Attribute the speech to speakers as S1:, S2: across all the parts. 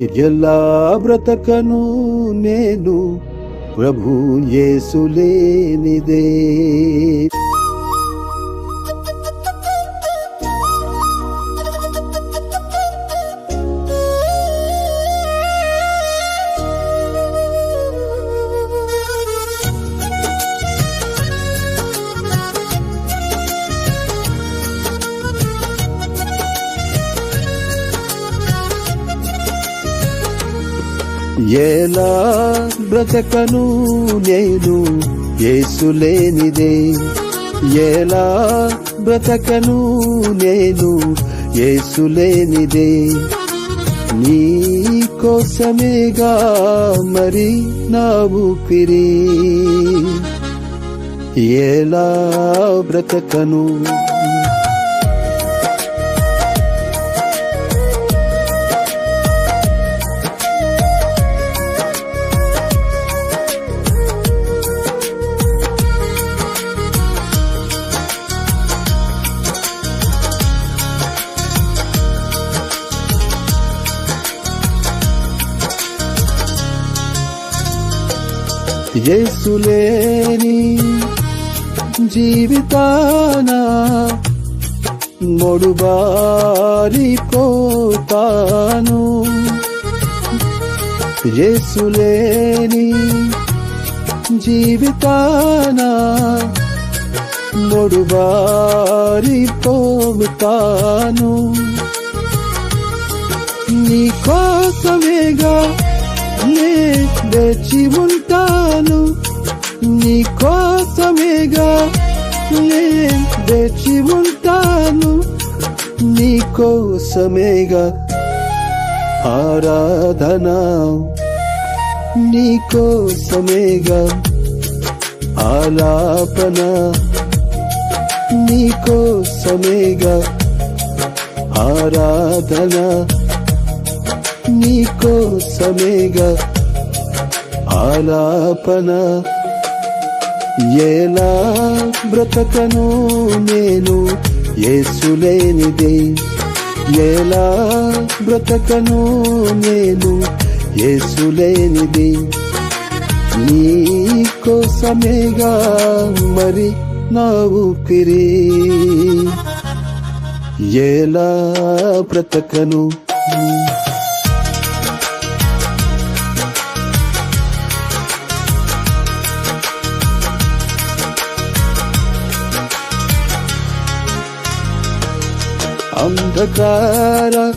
S1: ఎలా బ్రతకను నేను ప్రభు యేసు లేనిదే. ఎలా బ్రతకను నేను యేసు లేనిదే. ఎలా బ్రతకను నేను యేసు లేనిదే. నీ కోసమేగా మరి నా ఊపిరి. ఎలా బ్రతకను యేసు లేని జీవితాన మొడుబారిపోతాను. యేసు లేని జీవితాన మొడుబారిపోతాను. నీ కోసమేగా నే వేచి ఉంటాను. నీ కోసమేగా నే వేచి ఉంటాను. నీ కోసమేగా ఆరాధన. నీ కోసమేగా ఆలాపన. నీ కోసమేగా ఆరాధన. నీ కోసమేగా ఆలాపన. ఎలా బ్రతకను నేను యేసు లేనిదే. ఎలా బ్రతకను నేను యేసు లేనిదే. నీ కోసమేగా మరి నా ఊపిరి. ఎలా బ్రతకను అంధకార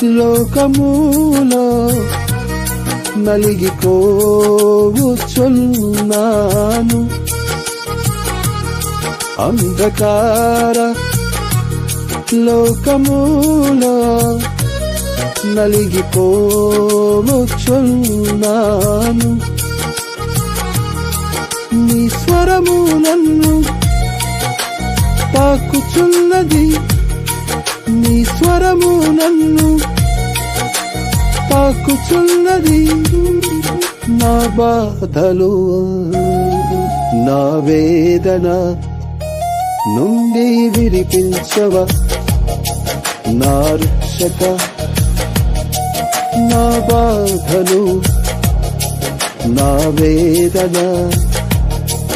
S1: లోకములో నలిగిపోవచ్చున్నాను. అంధకార లోకములో నలిగిపోవచ్చున్నాను. నీ స్వరము నన్ను తాకుచున్నది. నీ స్వరము నన్ను తాకుచున్నది. నా బాధలు నా వేదన నుండి విడిపించవ నా రక్షక. నా బాధలు నా వేదన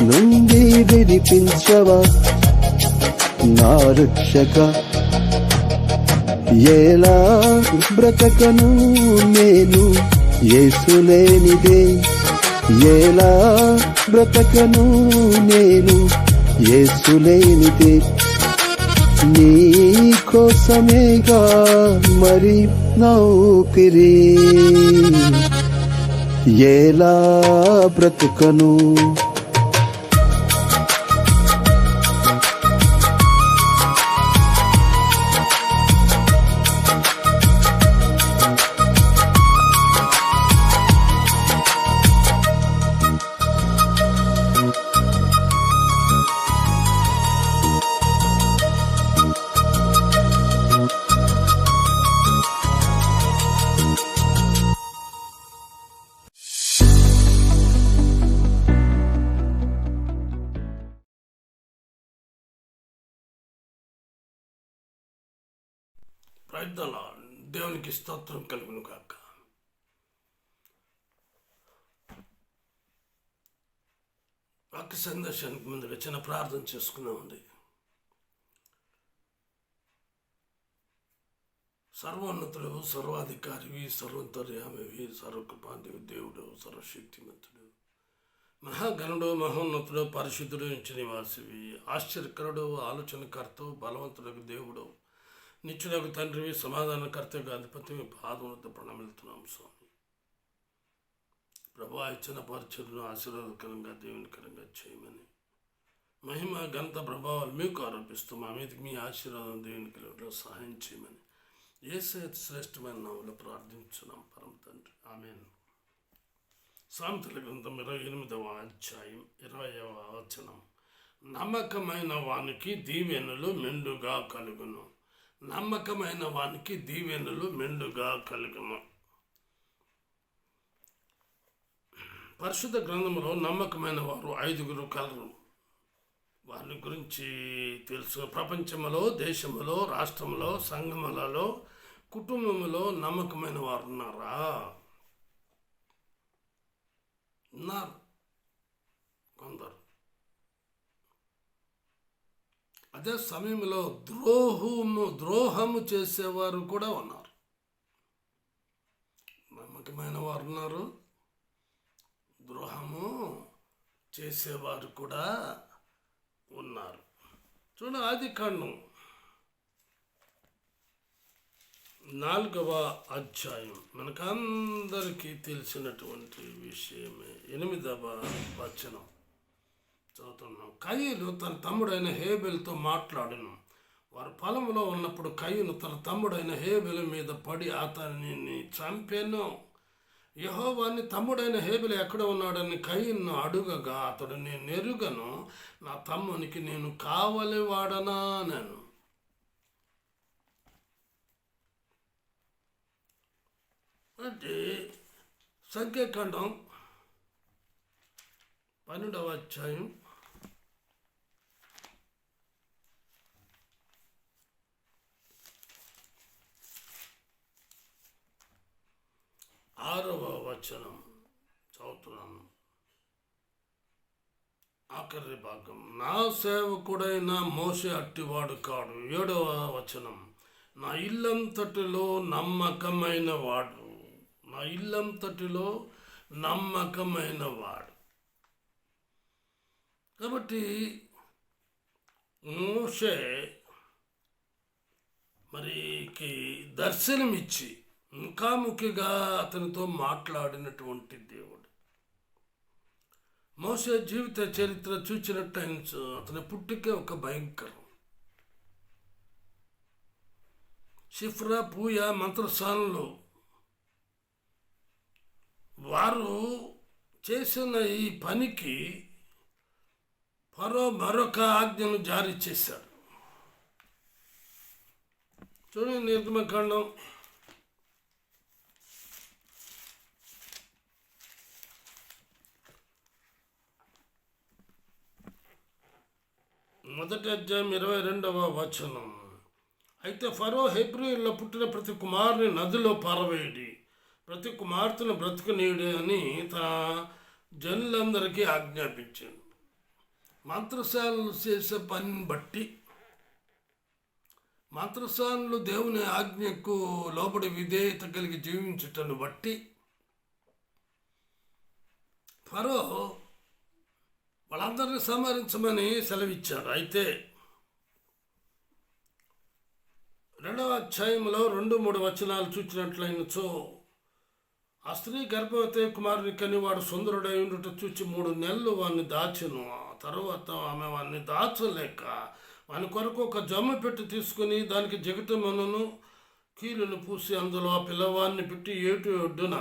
S1: నుండి విడిపించవ నా రక్షక. ఎలా బ్రతకను నేను యేసు లేనిదే. ఎలా బ్రతకను నేను యేసు లేనిదే. నీ కోసమేగా మరి నా ఊపిరి. ఎలా బ్రతకను
S2: ప్రైజ్ ద లార్డ్. దేవునికి స్తోత్రం కలుగును గాక. వాక్య సందేశానికి ముందుగా చిన్న ప్రార్థన చేసుకున్నామండి. సర్వోన్నతుడు, సర్వాధికారివి, సర్వంతర్యామివి, సర్వకృపాదేవి, దేవుడు, సర్వశక్తిమంతుడు, మహాగణుడు, మహోన్నతుడు, పరిశుద్ధుడు, నిత్య నివాసివి, ఆశ్చర్యకరుడు, ఆలోచనకర్త, బలవంతుడకు దేవుడు, నిత్యుడకు తండ్రివి, సమాధానకర్తగా అధిపతి, పాదములతో ప్రణమిలుతున్నాం స్వామి. ప్రభా ఇచ్చిన పరిచయను ఆశీర్వాదకరంగా దేవునికరంగా చేయమని మహిమ ఘనత ప్రభావాలు మీకు ఆరోపిస్తూ మా మీదకి మీ ఆశీర్వాదం దేవునికి సహాయం చేయమని యేసయ్య శ్రేష్టమైన నామములో ప్రార్థించున్నాం పరమ తండ్రి, ఆమేన్. సామెతల గ్రంథం 28వ అధ్యాయం 20వ వచనం. నమ్మకమైన వానికి దీవెనలు మెండుగా కలుగును. నమ్మకమైన వానికి దీవెనలు మెండుగా కలుగును. పరిశుద్ధ గ్రంథంలో నమ్మకమైన వారు 5 కలరు. వారి గురించి తెలుసు. ప్రపంచంలో, దేశంలో, రాష్ట్రంలో, సంఘములలో, కుటుంబంలో నమ్మకమైన వారు ఉన్నారా? ఉన్నారు కొందరు. అదే సమయంలో ద్రోహము చేసేవారు కూడా ఉన్నారు. నమ్మకమైన వారు ఉన్నారు, ద్రోహము చేసేవారు కూడా ఉన్నారు. చూడండి, ఆదికాండం 4వ అధ్యాయం మనకందరికీ తెలిసినటువంటి విషయమే. 8వ వచనం చదువుతున్నాం. కయీను తన తమ్ముడైన హేబెలుతో మాట్లాడను. వారు పొలంలో ఉన్నప్పుడు కయీను తన తమ్ముడైన హేబెలు మీద పడి అతనిని చంపెను. యెహోవాని తమ్ముడైన హేబెలు ఎక్కడ ఉన్నాడని కయీను అడుగగా అతడు, నేను ఎరుగను, నా తమ్మునికి నేను కావలి వాడనా నేను. అంటే సంఖ్యాకాండం 12వ అధ్యాయం 6వ వచనం చదువుతున్నాను, ఆఖరి భాగం. నా సేవకుడైన మోషే అట్టివాడు కాడు. 7వ వచనం. నా ఇల్లంతటిలో నమ్మకమైన వాడు. నా ఇల్లంతటిలో నమ్మకమైన వాడు. కాబట్టి మోషే మరికి దర్శనమిచ్చి ముఖాముఖిగా అతనితో మాట్లాడినటువంటి దేవుడు. మోషే జీవిత చరిత్ర చూచినట్టు అతని పుట్టుకే ఒక భయంకరం. షిఫ్రా, పూయ, మంత్రసానులు వారు చేసిన ఈ పనికి ఫరో మరొక ఆజ్ఞను జారీ చేశాడు. చూడండి, నిర్గమకాండం 1వ అధ్యాయం 22వ వచనం. అయితే ఫరో హెబ్రీయుల్లో పుట్టిన ప్రతి కుమారుని నదిలో పారవేయుడి, ప్రతి కుమార్తెను బ్రతుకునీయుడి అని తన జనులందరికీ ఆజ్ఞాపించాడు. మంత్రశాలలు చేసే పనిని బట్టి, మంత్రశాలలు దేవుని ఆజ్ఞకు లోబడి విధేయత కలిగి జీవించుటను బట్టి ఫరో వాళ్ళందరినీ సంహరించమని సెలవిచ్చాడు. అయితే 2వ అధ్యాయంలో 2-3 వచనాలు చూచినట్లయినచో, ఆ స్త్రీ గర్భవతి కుమారుని కని వాడు సుందరుడై ఉండుట చూచి 3 నెలలు వాడిని దాచెను. ఆ తర్వాత ఆమె వాడిని దాచలేక వాని కొరకు ఒక జమ్ము పెట్టి తీసుకుని దానికి జగటమనును కీలును పూసి అందులో ఆ పిల్లవాడిని పెట్టి ఏటు ఒడ్డున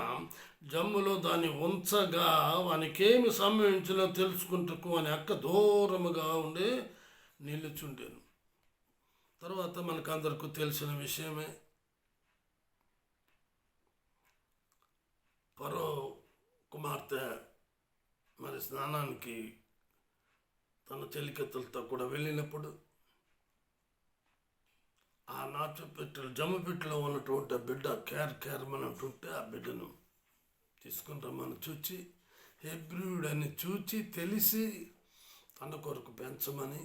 S2: జమ్ములో దాన్ని ఉంచగా వానికేమి సంభవించినో తెలుసుకుంటకు అని అక్క దూరముగా ఉండి నిలుచుండేను. తర్వాత మనకందరికీ తెలిసిన విషయమే, ఫరో కుమార్తె మరి స్నానానికి తన చెలికత్తలతో కూడా వెళ్ళినప్పుడు ఆ నాచు పెట్టెలు జమ్మ పెట్టెలో ఉన్నటువంటి ఆ బిడ్డ కేరమనంటుంటే ఆ బిడ్డను తీసుకుని రమ్మని చూచి హెబ్రీయుడని చూచి తెలిసి తన కొరకు పెంచమని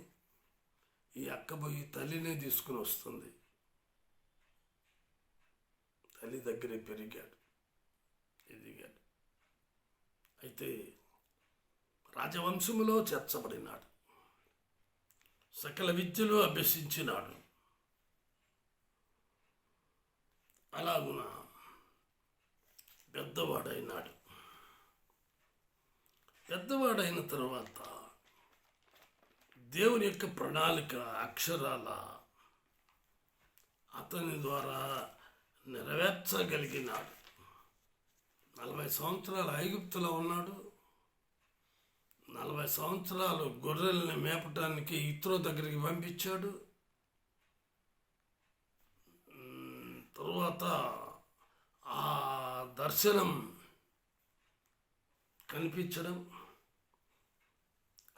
S2: ఈ అక్క పోయి తల్లినే తీసుకుని వస్తుంది. తల్లి దగ్గరే పెరిగాడు, ఎదిగాడు. అయితే రాజవంశములో చేర్చబడినాడు, సకల విద్యలు అభ్యసించినాడు. అలాగున పెద్దవాడైనాడు. పెద్దవాడైన తర్వాత దేవుని యొక్క ప్రణాళిక అక్షరాల అతని ద్వారా నెరవేర్చగలిగినాడు. 40 సంవత్సరాలు ఐగుప్తులో ఉన్నాడు. 40 సంవత్సరాలు గొర్రెల్ని మేపటానికి ఇత్రో దగ్గరికి పంపించాడు. తరువాత ఆ దర్శనం కనిపించడం,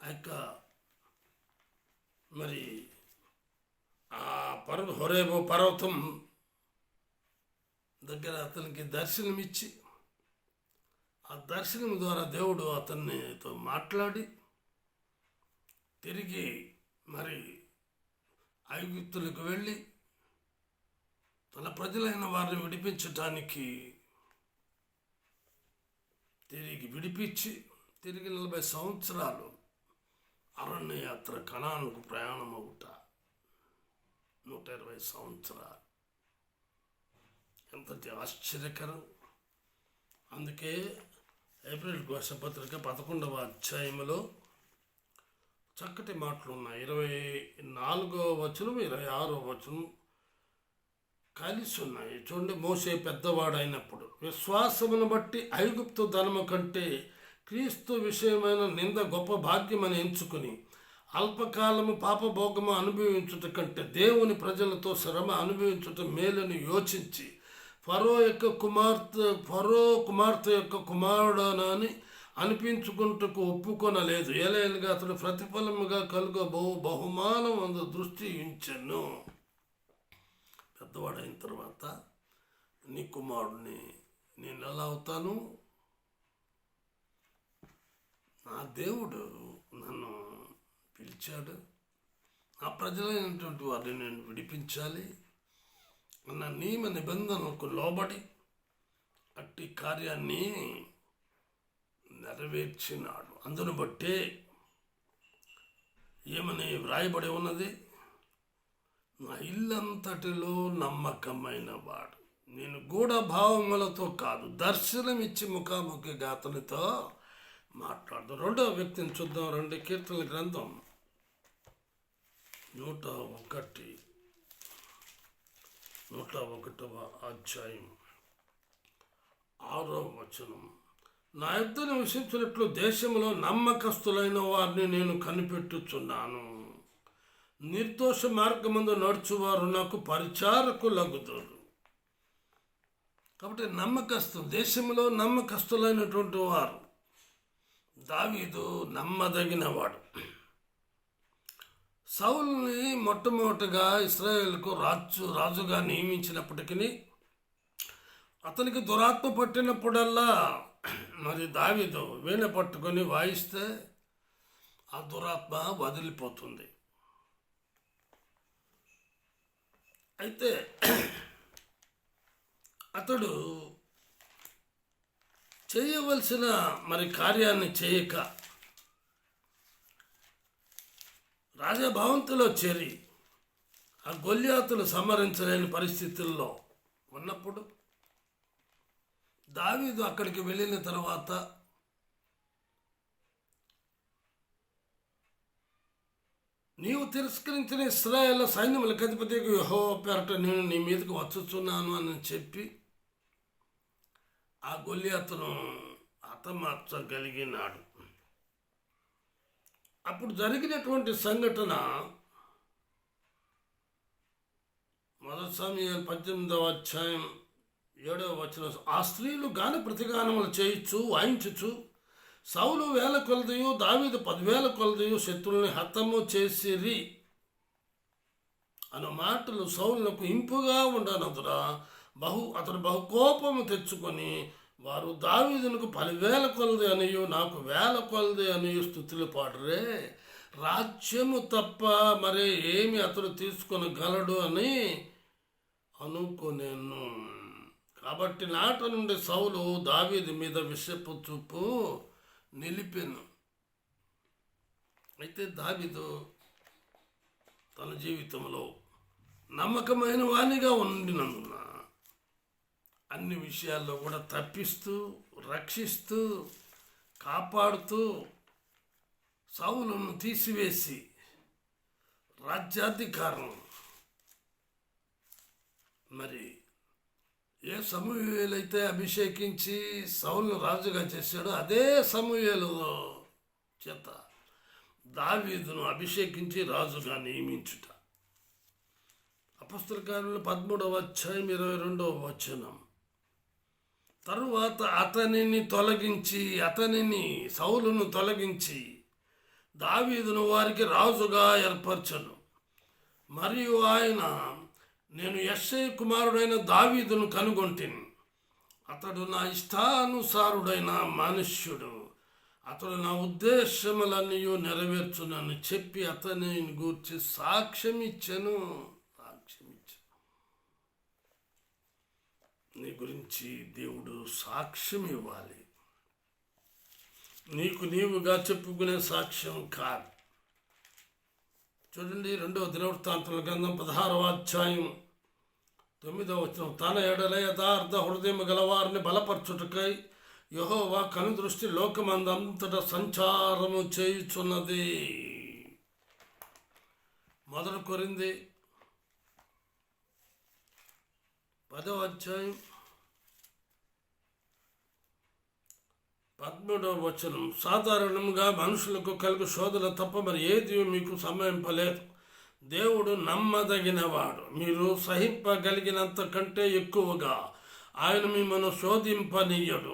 S2: ఆ యొక్క మరి ఆ హొరేబో పర్వతం దగ్గర అతనికి దర్శనమిచ్చి ఆ దర్శనం ద్వారా దేవుడు అతనితో మాట్లాడి తిరిగి మరి ఐగుప్తులకు వెళ్ళి తన ప్రజలైన వారిని విడిపించటానికి తిరిగి విడిపించి తిరిగి 40 సంవత్సరాలు అరణ్య యాత్ర కనానుకు ప్రయాణం అవుట 120 సంవత్సరాలు. ఎంతటి ఆశ్చర్యకరం. అందుకే ఏప్రిల్ ఘోషపత్రిక 11వ అధ్యాయంలో చక్కటి మాటలు ఉన్నాయి. 24వ వచనం 26వ వచనం కలిసి ఉన్నాయి. చూడండి, మోషే పెద్దవాడైనప్పుడు విశ్వాసమును బట్టి ఐగుప్తు ధనము కంటే క్రీస్తు విషయమైన నింద గొప్ప భాగ్యమని ఎంచుకుని అల్పకాలము పాపభోగము అనుభవించుట కంటే దేవుని ప్రజలతో శ్రమ అనుభవించుట మేలని యోచించి ఫరో కుమార్తె యొక్క కుమారుడనని అనిపించుకుంటకు ఒప్పుకొనలేదు. ఏలైనగా అతడు ప్రతిఫలముగా బహుమానం అందు దృష్టి ఉంచెను. పెద్దవాడైన తర్వాత నీ కుమారుడిని నేను ఎలా అవుతాను? నా దేవుడు నన్ను పిలిచాడు, నా ప్రజలైనటువంటి వారిని నేను విడిపించాలి అన్న నియమ నిబంధనలకు లోబడి అట్టి కార్యాన్ని నెరవేర్చినాడు. అందును బట్టే ఏమని వ్రాయబడి ఉన్నది? నా ఇల్లంతటిలో నమ్మకమైన వాడు, నేను గూఢభావములతో కాదు దర్శనమిచ్చి ముఖాముఖిగా అతనితో మాట్లాడదు. 2వ వ్యక్తిని చూద్దాం. 2 కీర్తనల గ్రంథం 101వ అధ్యాయం 6వ వచనం. నా యుద్ధ నివసించినట్లు దేశంలో నమ్మకస్తులైన వారిని నేను కనిపెట్టుచున్నాను. నిర్దోష మార్గమందు నడుచువారు నాకు పరిచారకులగుదురు. కాబట్టి దేశంలో నమ్మకస్తులైనటువంటి వారు. దావీదు నమ్మదగినవాడు. సౌలుని మొట్టమొదటిగా ఇశ్రాయేలుకు రాజుగా నియమించినప్పటికీ అతనికి దురాత్మ పట్టినప్పుడల్లా మరి దావీదు వీణ పట్టుకొని వాయిస్తే ఆ దురాత్మ వదిలిపోతుంది. అయితే అతడు చేయవలసిన మరి కార్యాన్ని చేయక రాజభవంతిలో చేరి ఆ గొల్యాతులు సమరించలేని పరిస్థితుల్లో ఉన్నప్పుడు దావీదు అక్కడికి వెళ్ళిన తర్వాత నీవు తిరస్కరించిన ఇశ్రాయేలు సైన్యములకు అధిపతికి యెహోవా పేరట నేను నీ మీదకి వచ్చుచున్నాను అని చెప్పి ఆ గొల్యాతును హతమార్చగలిగినాడు. అప్పుడు జరిగినటువంటి సంఘటన 1 సమూయేలు 18వ అధ్యాయం 7వ వచనం. ఆ స్త్రీలు గాన ప్రతిగానములు చేయించు వాయించుచు సౌలు 1000 కొలదియు దావీదు 10,000 కొలదియు శత్రువుల్ని హతము చేసిరి అను మాటలు సౌలునకు ఇంపుగా ఉండనదురా అతడు బహు కోపము తెచ్చుకొని వారు దావీదునకు 10,000 కొలది అనియు నాకు 1,000 కొలది అనియు స్తుతులు పాడరే, రాజ్యము తప్ప మరే ఏమి అతడు తీసుకొనగలడు అని అనుకొనేను. కాబట్టి నాట నుండి సౌలు దావీదు మీద విషపు చూపు నిలిపెను. అయితే దావీదు తన జీవితంలో నమ్మకమైన వానిగా ఉండినందున అన్ని విషయాల్లో కూడా తప్పిస్తూ, రక్షిస్తూ, కాపాడుతూ సౌలును తీసివేసి రాజ్యాధికారం మరి ఏ సమూయేలైతే అభిషేకించి సౌలును రాజుగా చేశాడో అదే సమూయేలు చేత దావీదును అభిషేకించి రాజుగా నియమించుట. అపొస్తలుల కార్యములు 13వ అధ్యాయం 22వ వచనం. తరువాత అతనిని సౌలును తొలగించి దావీదును వారికి రాజుగా ఏర్పరచను. మరియు ఆయన, నేను యెష్షయి కుమారుడైన దావీదును కనుగొంటిని, అతడు నా ఇష్టానుసారుడైన మనుష్యుడు, అతడు నా ఉద్దేశములన్నీ నెరవేర్చునని చెప్పి అతనిని గూర్చి సాక్ష్యమిచ్చెను. నీ గురించి దేవుడు సాక్ష్యం ఇవ్వాలి, నీకు నీవుగా చెప్పుకునే సాక్ష్యం కాదు. చూడండి, 2వ దినవృత్తాంతముల గ్రంథం 16వ అధ్యాయం 9వ వచనం. తన ఎడల యథార్థ హృదయము గలవారిని బలపరచుటకై యెహోవా కనుదృష్టి లోకమందంతటా సంచారము చేయుచున్నది. 1 కొరింథీ 10వ అధ్యాయం 13వ వచనం. సాధారణంగా మనుషులకు కలుగు శోధన తప్ప మరి ఏది మీకు సంభవింపలేదు. దేవుడు నమ్మదగినవాడు, మీరు సహింపగలిగినంత కంటే ఎక్కువగా ఆయన మిమ్మల్ని శోధింపనీయడు.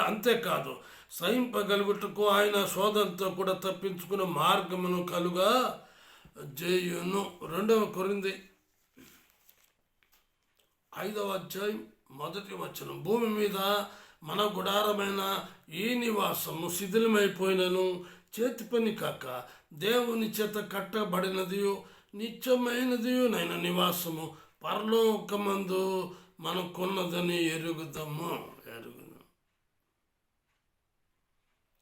S2: అంతేకాదు, సహింపగలుగుటకు ఆయన శోధనతో కూడా తప్పించుకునే మార్గమును కలుగా చేయును. 2వ కొరింథీ 5వ అధ్యాయం 1వ వచనం. భూమి మీద మన గుడారమైన ఈ నివాసము శిథిలమైపోయినను చేతి పని కాక దేవుని చేత కట్టబడినదియు నిత్యమైనదియు నైన నివాసము పరలోకమందు మనకున్నదని ఎరుగుదాము.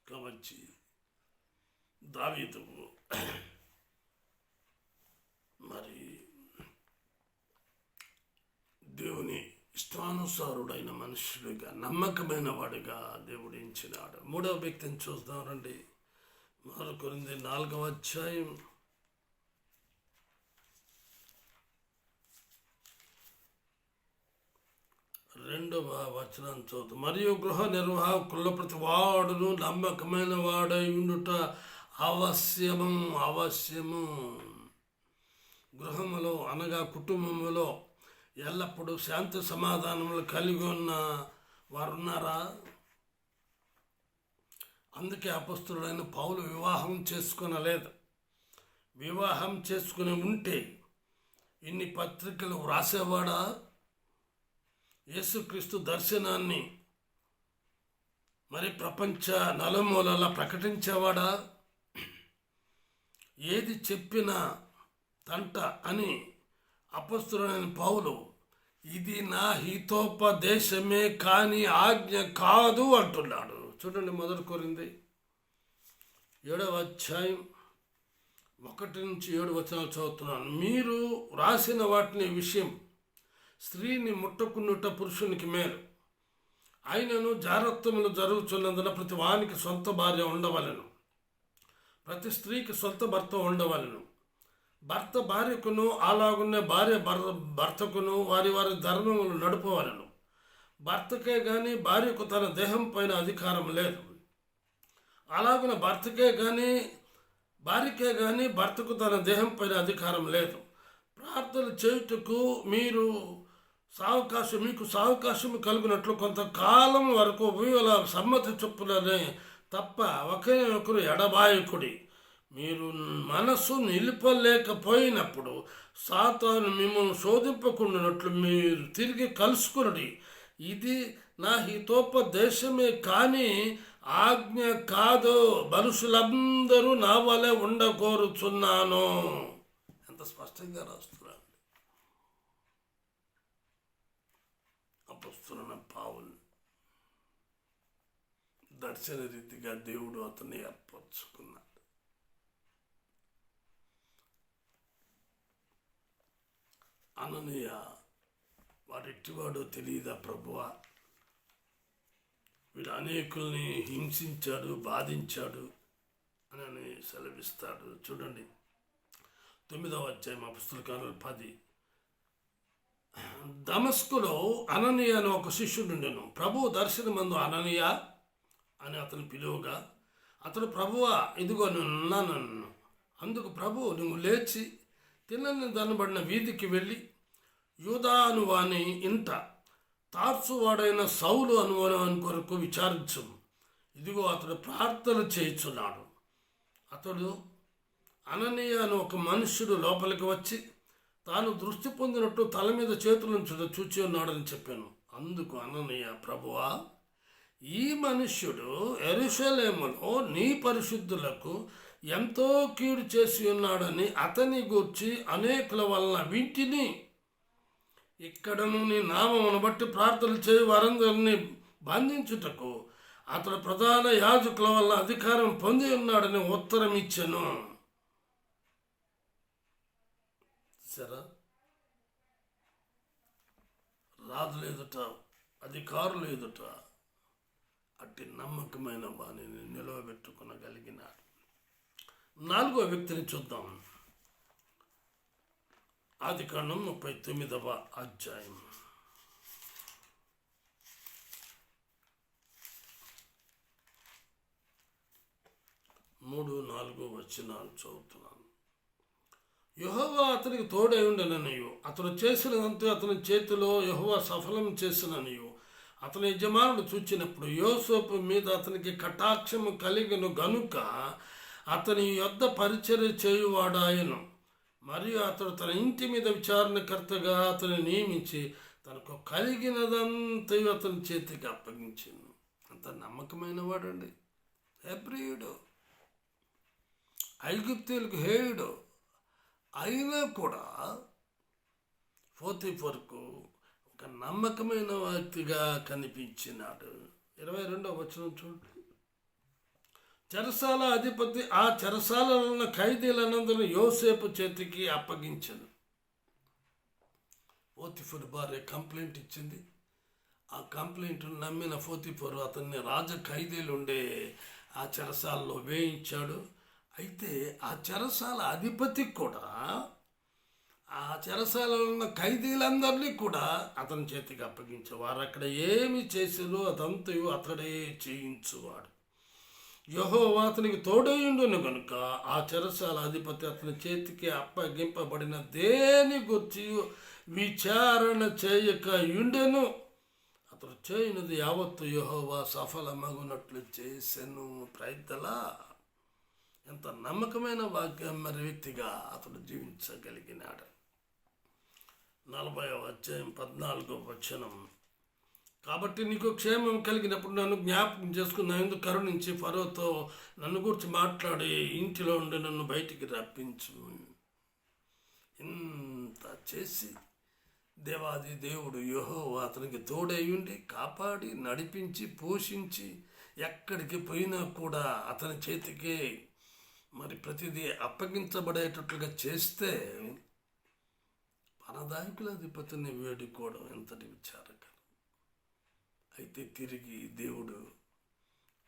S2: కాబట్టి దావీదు మరి దేవుని ఇష్టానుసారుడైన మనుషుడిగా, నమ్మకమైన వాడిగా దేవుడు ఎంచినాడు. 3వ వ్యక్తిని చూద్దాం రండి. 1 కొరింథీ 4వ అధ్యాయం 2వ వచనం చూద్దాం. మరియు గృహ నిర్వాహకుల్లో ప్రతి వాడును నమ్మకమైన వాడై ఉండుట అవశ్యము. గృహములో అనగా కుటుంబములో ఎల్లప్పుడూ శాంతి సమాధానములు కలిగి ఉన్న వారు ఉన్నారా? అందుకే అపొస్తలుడైన పౌలు వివాహం చేసుకొనలేదు. వివాహం చేసుకుని ఉంటే ఇన్ని పత్రికలు వ్రాసేవాడా? యేసుక్రీస్తు దర్శనాన్ని మరి ప్రపంచ నలుమూలలా ప్రకటించేవాడా? ఏది చెప్పినా తంట అని అపొస్తలుడైన పౌలు ఇది నా హితోపదేశమే కానీ ఆజ్ఞ కాదు అంటున్నాడు. చూడండి, 1 కొరింథీ 7వ అధ్యాయం 1-7 వచనాలు చదువుతున్నాను. మీరు రాసిన వాటిని విషయం స్త్రీని ముట్టకున్నుట పురుషునికి మేలు. అయినను జారత్వములు జరుగుతున్నందున ప్రతి వానికి సొంత భార్య ఉండవలెను, ప్రతి స్త్రీకి సొంత భర్త ఉండవలెను. భర్త భార్యకును అలాగున్న భార్య భర్తకును వారి వారి ధర్మములు నడుపవలెను. భర్తకే గాని భార్యకు తన దేహం పైన అధికారం లేదు. అలాగున భార్యకే గాని భర్తకు తన దేహం పైన అధికారం లేదు. ప్రార్థన చేయుటకు మీకు సావకాశము కలుగునట్లు కొంతకాలం వరకు వీళ్ళ సమ్మతి చొప్పుననే తప్ప ఒకరినొకరు ఎడబాయకుడి. మీరు మనసు నిలుపలేకపోయినప్పుడు సాతాను మిమ్మల్ని శోధింపకుండానట్లు మీరు తిరిగి కలుసుకునడి. ఇది నా హితోపదేశమే కానీ ఆజ్ఞ కాదు. మనుషులందరూ నా వలె ఉండకోరుచున్నాను. ఎంత స్పష్టంగా రాస్తున్నాడు అపొస్తలుడైన పౌలు. దర్శన రీతిగా దేవుడు అతన్ని ఏర్పరచుకున్నాడు. అననీయ వాడెట్టివాడో తెలియదా ప్రభువా? వీడు అనేకుల్ని హింసించాడు, బాధించాడు అని సెలవిస్తాడు. చూడండి 9వ అధ్యాయం అపొస్తలుల 10. దమస్కులో అననీయ అని ఒక శిష్యుడు ఉండెను. ప్రభు దర్శనమందు అననీయ అని అతను పిలువగా అతడు ప్రభువా ఇదిగో నేనున్నాను. అందుకు ప్రభు నువ్వు లేచి తిన్నని దనబడిన వీధికి వెళ్ళి యూదా అను వాని ఇంట తార్సువాడైన సౌలు అనువని కొరకు విచారించు. ఇదిగో అతడు ప్రార్థన చేయుచున్నాడు. అతడు అననీయ అని ఒక మనుష్యుడు లోపలికి వచ్చి తాను దృష్టి పొందినట్టు తల మీద చేతులను చూచి ఉన్నాడని చెప్పాను. అందుకు అననీయ ప్రభువా ఈ మనుష్యుడు యెరూషలేములో నీ పరిశుద్ధులకు ఎంతో కీడు చేసి ఉన్నాడని అతని గూర్చి అనేకుల వలన వింటిని. ఇక్కడను నీ నామమును బట్టి ప్రార్థనలు చేయి వారందరినీ బంధించుటకు అతడు ప్రధాన యాజకుల వల్ల అధికారం పొంది ఉన్నాడని ఉత్తరం ఇచ్చాను. సరే, రాజులు ఎదుట, అధికారులు ఎదుట అట్టి నమ్మకమైన వాణిని నిలవబెట్టుకునగలిగినాడు. 4వ వ్యక్తిని చూద్దాం. ఆదికాండం 39వ అధ్యాయం 3-4 వచనాలు చదువుతున్నాను. యెహోవా అతనికి తోడై ఉండెననియు అతడు చేసినదంతా అతని చేతిలో యెహోవా సఫలం చేసిననియు అతని యజమానుడు చూచినప్పుడు యోసేపు మీద అతనికి కటాక్షము కలిగను గనుక అతని యొద్ద పరిచర్య చేయువాడాయను. మరియు అతడు తన ఇంటి మీద విచారణకర్తగా అతన్ని నియమించి తనకు కలిగినదంతయు అతని చేతికి అప్పగించింది. అంత నమ్మకమైన వాడండి. హెబ్రీయుడు, ఐగుప్తీయులకు హేయుడు అయినా కూడా పోతీఫరుకు ఒక నమ్మకమైన వ్యక్తిగా కనిపించినాడు. 22వ వచనం చూడండి. చెరసాల అధిపతి ఆ చెరసాలలో ఉన్న ఖైదీలందరూ యోసేపు చేతికి అప్పగించను. పోతీఫరు భార్య కంప్లైంట్ ఇచ్చింది. ఆ కంప్లైంట్ నమ్మిన పోతీఫరు అతన్ని రాజ ఖైదీలు ఉండే ఆ చెరసాలలో వేయించాడు. అయితే ఆ చెరసాల అధిపతి కూడా ఆ చెరసాలలో ఉన్న ఖైదీలందరినీ కూడా అతని చేతికి అప్పగించేవారు. అక్కడ ఏమి చేసారో అదంతయు అతడే చేయించువాడు. యెహోవా అతనికి తోడయుండును కనుక ఆ చెరసాల అధిపతి అతని చేతికి అప్పగింపబడిన దేని గురించి విచారణ చేయక యుండెను. అతడు చేయనిది యావత్తు యెహోవా సఫలమగునట్లు చేసెను. ప్రయత్నలా ఎంత నమ్మకమైన వాక్యం మరి వ్యక్తిగా అతడు జీవించగలిగినాడు. 40వ అధ్యాయం 14వ వచనం. కాబట్టి నీకు క్షేమం కలిగినప్పుడు నన్ను జ్ఞాపకం చేసుకుని నా యందు కరుణించి ఫరోతో నన్ను గురించి మాట్లాడి ఇంటిలో ఉండి నన్ను బయటికి రప్పించు. ఇంత చేసి దేవాది దేవుడు యెహోవా అతనికి తోడైయుండి కాపాడి నడిపించి పోషించి ఎక్కడికి పోయినా కూడా అతని చేతికి మరి ప్రతిదీ అప్పగించబడేటట్లుగా చేస్తే పరదాయకుల అధిపతిని వేడుకోవడం ఎంతటి విచారకరం. అయితే తిరిగి దేవుడు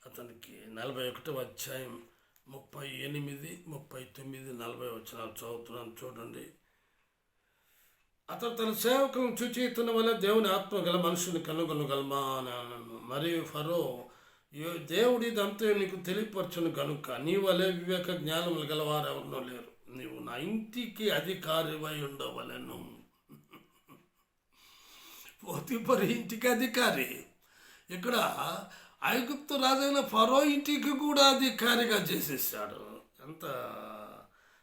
S2: అతనికి 41వ అధ్యాయం 38, 39, 40 వచనాలు చదువుతున్నాను చూడండి. అతను తన సేవకులను చూచి ఇతని వల్ల దేవుని ఆత్మ గల మనుషుని కనుగొనగలమా అని అన్నాను. మరియు ఫరో దేవుడి ఇదంతా నీకు తెలియపరచును కనుక నీ వలె వివేక జ్ఞానములు గలవారు ఎవరినో లేరు. నీవు నా ఇంటికి అధికారివై ఉండవలెను. పోతీఫరు ఇంటికి అధికారి. ఇక్కడ ఐగుప్తు రాజైన ఫరో ఇంటికి కూడా అధికారిగా చేసేసాడు. అంత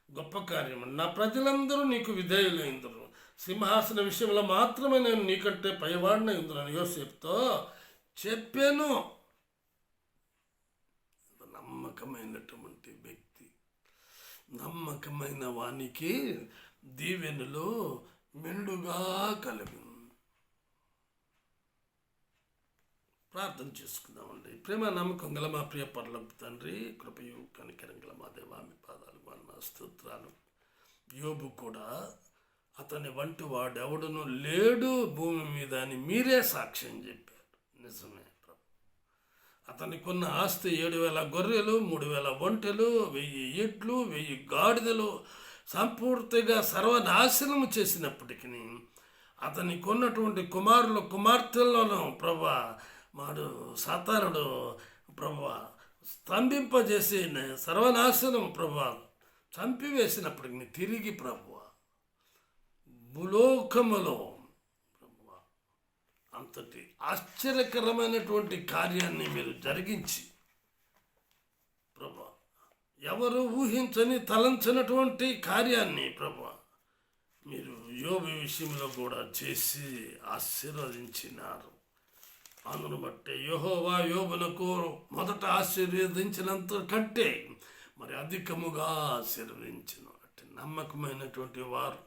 S2: గొప్ప కార్యం. నా ప్రజలందరూ నీకు విధేయులైందరు, సింహాసన విషయంలో మాత్రమే నేను నీకంటే పైవాడిన ఇందులో యోసేపుతో చెప్పాను. నమ్మకమైనటువంటి వ్యక్తి, నమ్మకమైన వానికి దీవెనలు మెండుగా కలిగి. ప్రార్థన చేసుకుందామండి. ప్రేమ నమ్మకం గల మా ప్రియ పరలోక తండ్రి, కృపయు కనికరం గల మా దేవా, మీ పాదాలు వందనాలు స్తోత్రాలు. యోబు కూడా అతని వంటి వాడెవడును లేడు భూమి మీద అని మీరే సాక్ష్యం చెప్పారు. నిజమే ప్రభు. అతనికి ఉన్న ఆస్తి 7,000 గొర్రెలు, 3,000 ఒంటెలు, 1000 ఎడ్లు, 1000 గాడిదలు సంపూర్తిగా సర్వనాశనం చేసినప్పటికీ అతనికి ఉన్నటువంటి కుమారులు కుమార్తెల్లోనూ ప్రభా మాడు సాతానుడు ప్రభా స్తంభింపజేసి సర్వనాశనం ప్రభా చంపివేసినప్పటికీ తిరిగి ప్రభా భూలోకములో ప్రభా అంతటి ఆశ్చర్యకరమైనటువంటి కార్యాన్ని మీరు జరిగించి ప్రభా ఎవరు ఊహించని తలంచనటువంటి కార్యాన్ని ప్రభా మీరు యోబు విషయంలో కూడా చేసి ఆశీర్వదించినారు. అందును బట్టే యెహోవా యోబునకు మొదట ఆశీర్వదించినంత కంటే మరి అధికముగా ఆశీర్వదించను. అంటే నమ్మకమైనటువంటి వారు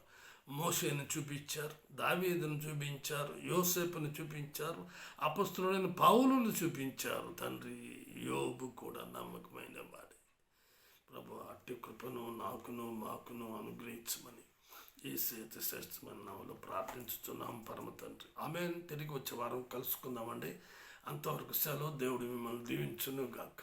S2: మోషేను చూపించారు, దావీదును చూపించారు, యోసేపును చూపించారు, అపొస్తలుడైన పౌలును చూపించారు. తండ్రి యోబు కూడా నమ్మకమైన వాడే. ప్రభు అట్టి కృపను నాకును మాకును అనుగ్రహించమని ఈ శ్రేష్టమైన నామములో ప్రార్థించుతున్నాం పరమ తండ్రి. ఆమేన్. తిరిగి వచ్చే వారం కలుసుకుందామండి. అంతవరకు సెలవు. దేవుడు మిమ్మల్ని దీవించును గాక.